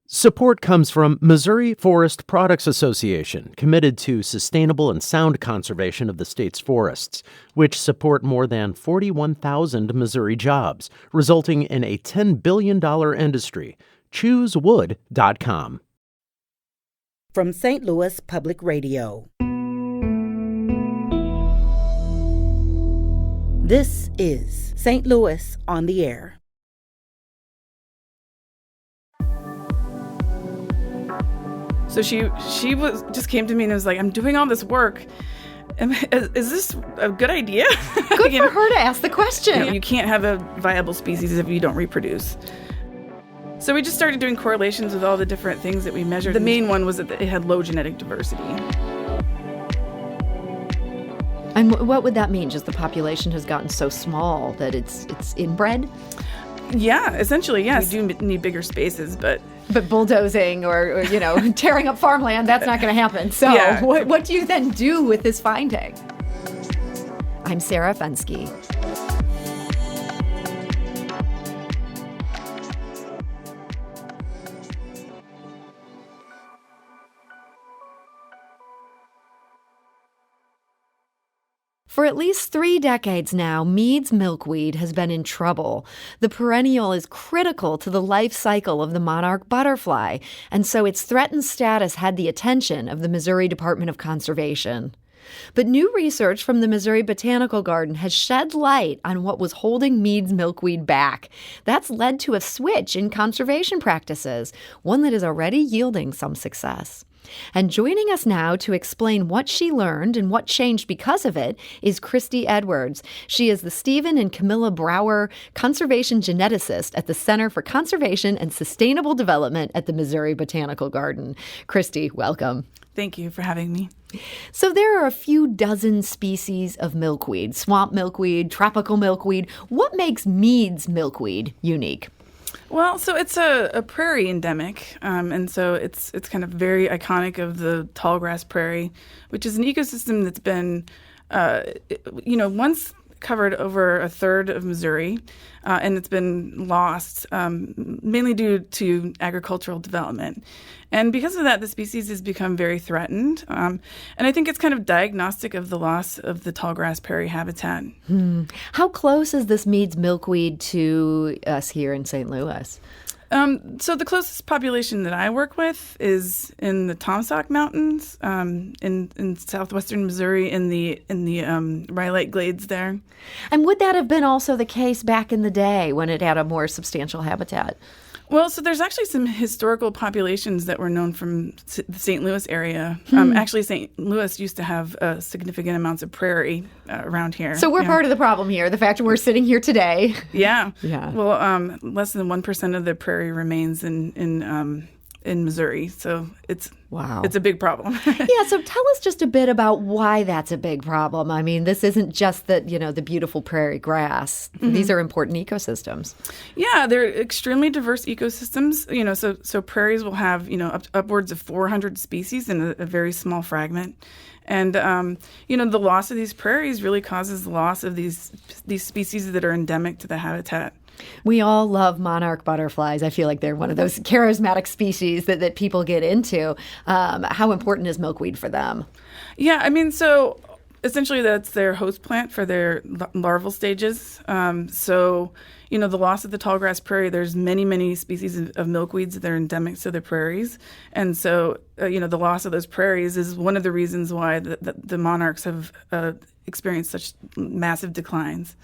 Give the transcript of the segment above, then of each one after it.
Support comes from Missouri Forest Products Association, committed to sustainable and sound conservation of the state's forests, which support more than 41,000 Missouri jobs, resulting in a $10 billion industry. ChooseWood.com. From St. Louis Public Radio. This is St. Louis on the Air. So she just came to me and was like, I'm doing all this work. Is this a good idea? Good for her to ask the question. You can't have a viable species if you don't reproduce. So we just started doing correlations with all the different things that we measured. The main one was that it had low genetic diversity. And what would that mean? Just the population has gotten so small that it's inbred? Yeah, essentially, yes. You do need bigger spaces, but bulldozing or tearing up farmland, that's not going to happen. So yeah. What do you then do with this finding? I'm Sarah Fensky. For at least 3 decades now, Mead's milkweed has been in trouble. The perennial is critical to the life cycle of the monarch butterfly, and so its threatened status had the attention of the Missouri Department of Conservation. But new research from the Missouri Botanical Garden has shed light on what was holding Mead's milkweed back. That's led to a switch in conservation practices, one that is already yielding some success. And joining us now to explain what she learned and what changed because of it is Christy Edwards. She is the Stephen and Camilla Brower Conservation Geneticist at the Center for Conservation and Sustainable Development at the Missouri Botanical Garden. Christy, welcome. Thank you for having me. So there are a few dozen species of milkweed, swamp milkweed, tropical milkweed. What makes Mead's milkweed unique? Well, so it's a prairie endemic, and so it's kind of very iconic of the tallgrass prairie, which is an ecosystem that's been, once covered over a third of Missouri, and it's been lost mainly due to agricultural development. And because of that, the species has become very threatened. And I think it's kind of diagnostic of the loss of the tallgrass prairie habitat. How close is this Mead's milkweed to us here in St. Louis? So the closest population that I work with is in the Tomsock Mountains, in southwestern Missouri, in the rhyolite glades there. And would that have been also the case back in the day when it had a more substantial habitat? Well, so there's actually some historical populations that were known from the St. Louis area. Actually, St. Louis used to have significant amounts of prairie around here. So we're part of the problem here, the fact that we're sitting here today. Yeah. Well, less than 1% of the prairie remains in Missouri, so it's a big problem. Yeah, so tell us just a bit about why that's a big problem. I mean, this isn't just the beautiful prairie grass. Mm-hmm. These are important ecosystems. Yeah, they're extremely diverse ecosystems. So prairies will have upwards of 400 species in a very small fragment. And, the loss of these prairies really causes the loss of these species that are endemic to the habitat. We all love monarch butterflies. I feel like they're one of those charismatic species that people get into. How important is milkweed for them? Yeah, I mean, so essentially that's their host plant for their larval stages. The loss of the tallgrass prairie, there's many, many species of milkweeds that are endemic to the prairies. And so, the loss of those prairies is one of the reasons why the monarchs have experienced such massive declines.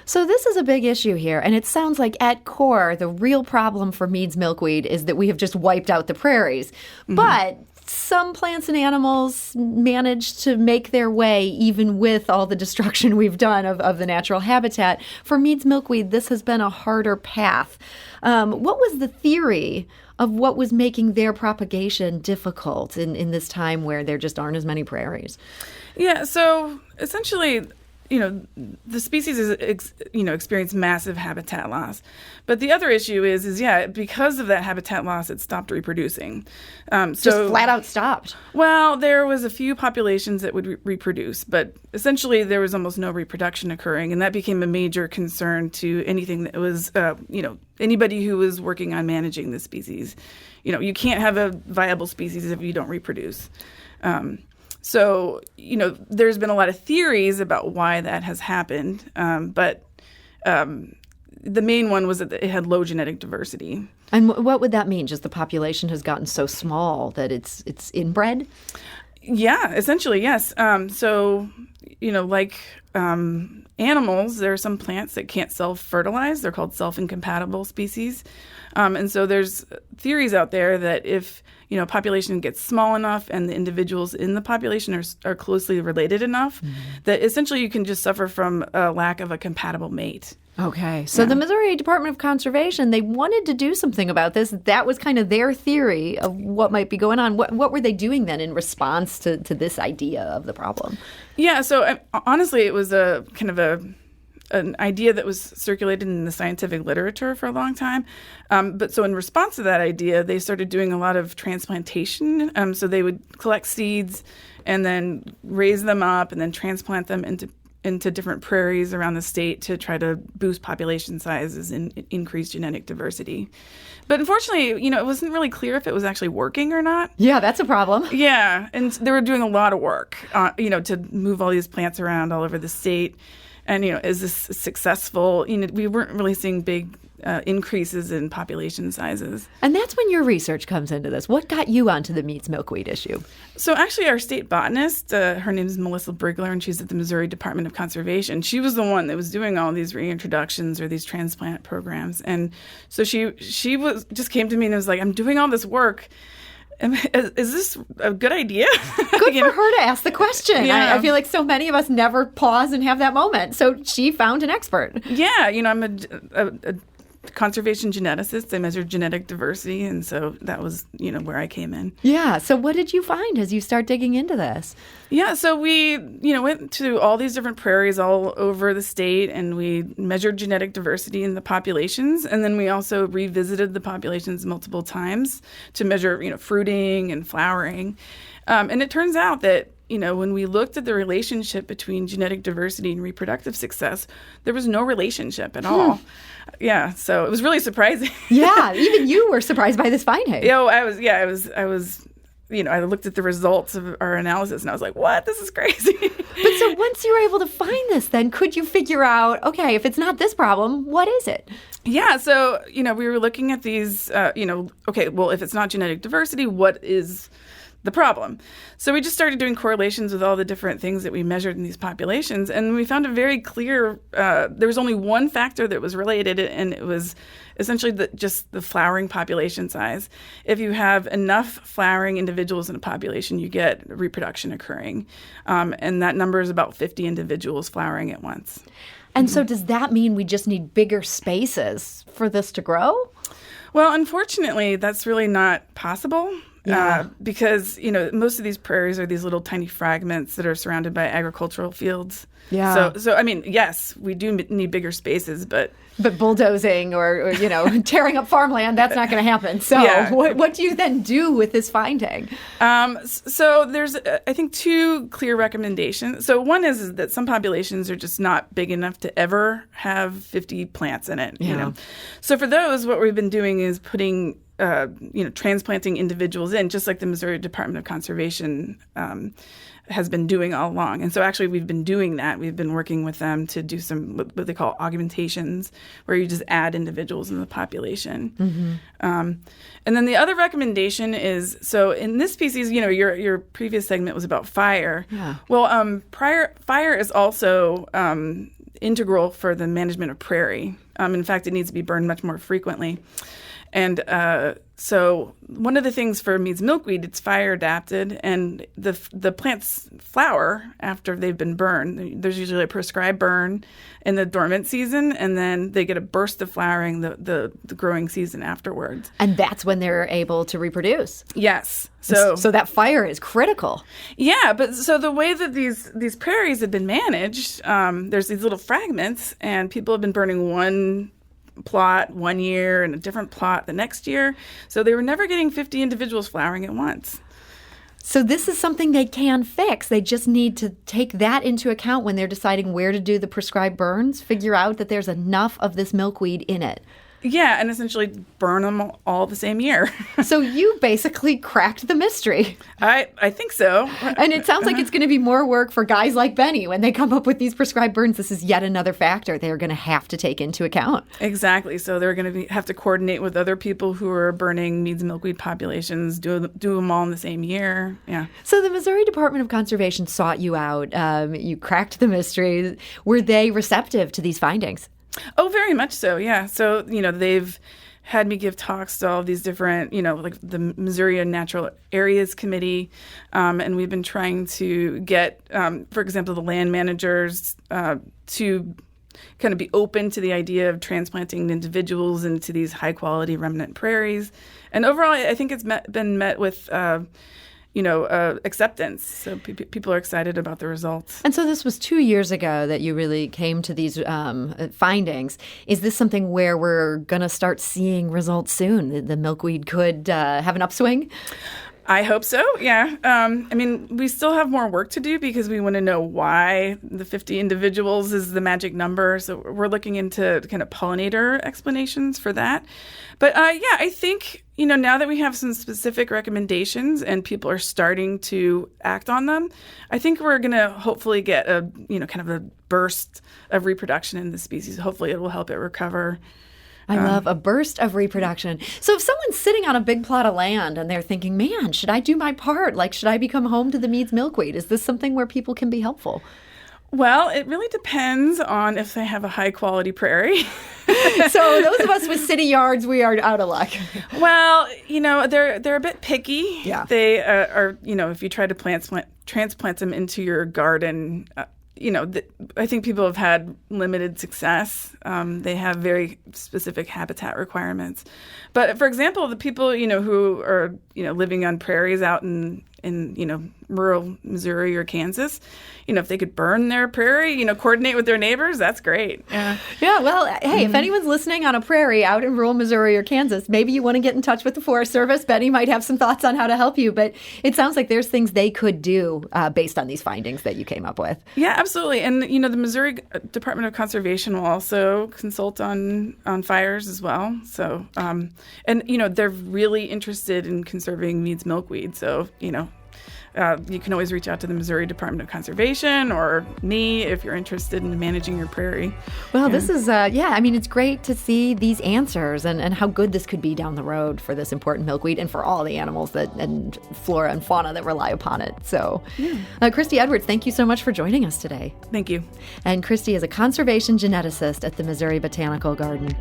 So this is a big issue here, and it sounds like at core, the real problem for Mead's milkweed is that we have just wiped out the prairies. Mm-hmm. But some plants and animals manage to make their way even with all the destruction we've done of the natural habitat. For Mead's milkweed, this has been a harder path. What was the theory of what was making their propagation difficult in this time where there just aren't as many prairies? Yeah, so essentially the species is, experience massive habitat loss. But the other issue is because of that habitat loss, it stopped reproducing. Just flat out stopped. Well, there was a few populations that would reproduce, but essentially there was almost no reproduction occurring, and that became a major concern to anything that was, anybody who was working on managing the species. You can't have a viable species if you don't reproduce. So, there's been a lot of theories about why that has happened, but the main one was that it had low genetic diversity. And what would that mean? Just the population has gotten so small that it's inbred? Yeah, essentially, yes. Animals, there are some plants that can't self-fertilize. They're called self-incompatible species. And so there's theories out there that if a population gets small enough and the individuals in the population are closely related enough, that essentially you can just suffer from a lack of a compatible mate. Okay. So the Missouri Department of Conservation, they wanted to do something about this. That was kind of their theory of what might be going on. What were they doing then in response to this idea of the problem? Yeah, so honestly, it was a kind of an idea that was circulated in the scientific literature for a long time. But so in response to that idea, they started doing a lot of transplantation. So they would collect seeds and then raise them up and then transplant them into different prairies around the state to try to boost population sizes and increase genetic diversity. But unfortunately, it wasn't really clear if it was actually working or not. Yeah, that's a problem. Yeah, and they were doing a lot of work, to move all these plants around all over the state. And, is this successful? We weren't really seeing big increases in population sizes. And that's when your research comes into this. What got you onto the Mead's milkweed issue? So actually our state botanist, her name is Melissa Brigler, and she's at the Missouri Department of Conservation. She was the one that was doing all these reintroductions or these transplant programs. And so she just came to me and was like, I'm doing all this work. Is this a good idea? Good for her to ask the question. Yeah. I feel like so many of us never pause and have that moment. So she found an expert. Yeah, I'm a conservation geneticist. I measure genetic diversity, and so that was, where I came in. Yeah. So what did you find as you start digging into this? Yeah, so we, went to all these different prairies all over the state, and we measured genetic diversity in the populations, and then we also revisited the populations multiple times to measure, fruiting and flowering. And it turns out that, when we looked at the relationship between genetic diversity and reproductive success, there was no relationship at all. Yeah, so it was really surprising. Yeah, even you were surprised by this finding. I was. I looked at the results of our analysis and I was like, what? This is crazy. But so once you were able to find this, then could you figure out, okay, if it's not this problem, what is it? Yeah. So, we were looking at these, okay, well, if it's not genetic diversity, what is the problem? So we just started doing correlations with all the different things that we measured in these populations. And we found a very clear, there was only one factor that was related, and it was essentially just the flowering population size. If you have enough flowering individuals in a population, you get reproduction occurring. And that number is about 50 individuals flowering at once. And so does that mean we just need bigger spaces for this to grow? Well, unfortunately, that's really not possible. Yeah. Because, most of these prairies are these little tiny fragments that are surrounded by agricultural fields. Yeah. So I mean, yes, we do need bigger spaces, but bulldozing or tearing up farmland, that's not going to happen. So yeah. What do you then do with this finding? So there's, I think, two clear recommendations. So one is that some populations are just not big enough to ever have 50 plants in it. Yeah. So for those, what we've been doing is putting transplanting individuals in, just like the Missouri Department of Conservation has been doing all along. And so actually we've been doing that. We've been working with them to do some what they call augmentations, where you just add individuals in the population. Mm-hmm. And then the other recommendation is, so in this species, your previous segment was about fire. Yeah. Well, fire is also integral for the management of prairie. In fact, it needs to be burned much more frequently. And So one of the things for Mead's milkweed, it's fire adapted, and the plants flower after they've been burned. There's usually a prescribed burn in the dormant season, and then they get a burst of flowering the growing season afterwards. And that's when they're able to reproduce. Yes. So that fire is critical. Yeah, but so the way that these prairies have been managed, there's these little fragments, and people have been burning one plot one year and a different plot the next year. So they were never getting 50 individuals flowering at once. So this is something they can fix. They just need to take that into account when they're deciding where to do the prescribed burns, figure out that there's enough of this milkweed in it. Yeah, and essentially burn them all the same year. So you basically cracked the mystery. I think so. And it sounds like it's going to be more work for guys like Benny when they come up with these prescribed burns. This is yet another factor they're going to have to take into account. Exactly. So they're going to have to coordinate with other people who are burning Mead's milkweed populations, do them all in the same year. Yeah. So the Missouri Department of Conservation sought you out. You cracked the mystery. Were they receptive to these findings? Oh, very much so, yeah. So, they've had me give talks to all these different, like the Missouri Natural Areas Committee, and we've been trying to get, for example, the land managers to kind of be open to the idea of transplanting individuals into these high-quality remnant prairies. And overall, I think it's been met with acceptance. So people are excited about the results. And so this was 2 years ago that you really came to these findings. Is this something where we're going to start seeing results soon? The milkweed could have an upswing? I hope so, yeah. We still have more work to do because we want to know why the 50 individuals is the magic number. So we're looking into kind of pollinator explanations for that. But I think, now that we have some specific recommendations and people are starting to act on them, I think we're going to hopefully get a, kind of a burst of reproduction in the species. Hopefully it will help it recover. I love a burst of reproduction. So if someone's sitting on a big plot of land and they're thinking, man, should I do my part? Like, should I become home to the Mead's milkweed? Is this something where people can be helpful? Well, it really depends on if they have a high-quality prairie. So those of us with city yards, we are out of luck. Well, they're a bit picky. Yeah. They are, if you try to transplant them into your garden, I think people have had limited success. They have very specific habitat requirements. But for example, the people, who are, living on prairies out in rural Missouri or Kansas, if they could burn their prairie, coordinate with their neighbors, that's great. Yeah. Yeah. Well, hey, if anyone's listening on a prairie out in rural Missouri or Kansas, maybe you want to get in touch with the Forest Service. Benny might have some thoughts on how to help you, but it sounds like there's things they could do based on these findings that you came up with. Yeah, absolutely. And, the Missouri Department of Conservation will also consult on fires as well. So, they're really interested in conserving Mead's milkweed. So, you can always reach out to the Missouri Department of Conservation or me if you're interested in managing your prairie. Well, this is, it's great to see these answers and how good this could be down the road for this important milkweed and for all the animals and flora and fauna that rely upon it. So, Christy Edwards, thank you so much for joining us today. Thank you. And Christy is a conservation geneticist at the Missouri Botanical Garden.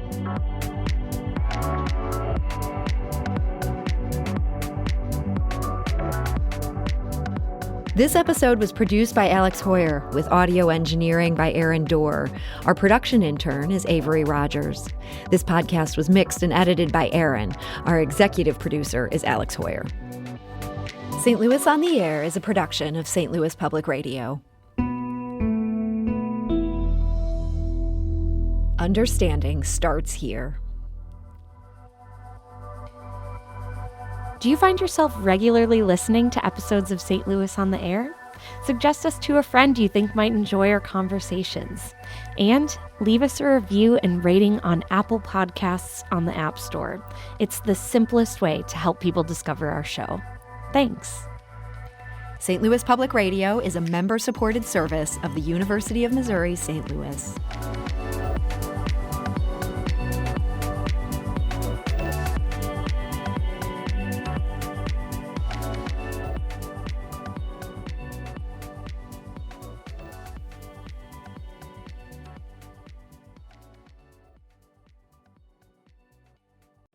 This episode was produced by Alex Hoyer with audio engineering by Aaron Dorr. Our production intern is Avery Rogers. This podcast was mixed and edited by Aaron. Our executive producer is Alex Hoyer. St. Louis on the Air is a production of St. Louis Public Radio. Understanding starts here. Do you find yourself regularly listening to episodes of St. Louis on the Air? Suggest us to a friend you think might enjoy our conversations. And leave us a review and rating on Apple Podcasts on the App Store. It's the simplest way to help people discover our show. Thanks. St. Louis Public Radio is a member-supported service of the University of Missouri, St. Louis.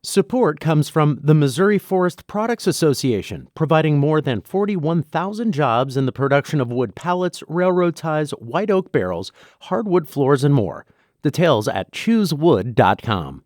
Support comes from the Missouri Forest Products Association, providing more than 41,000 jobs in the production of wood pallets, railroad ties, white oak barrels, hardwood floors, and more. Details at choosewood.com.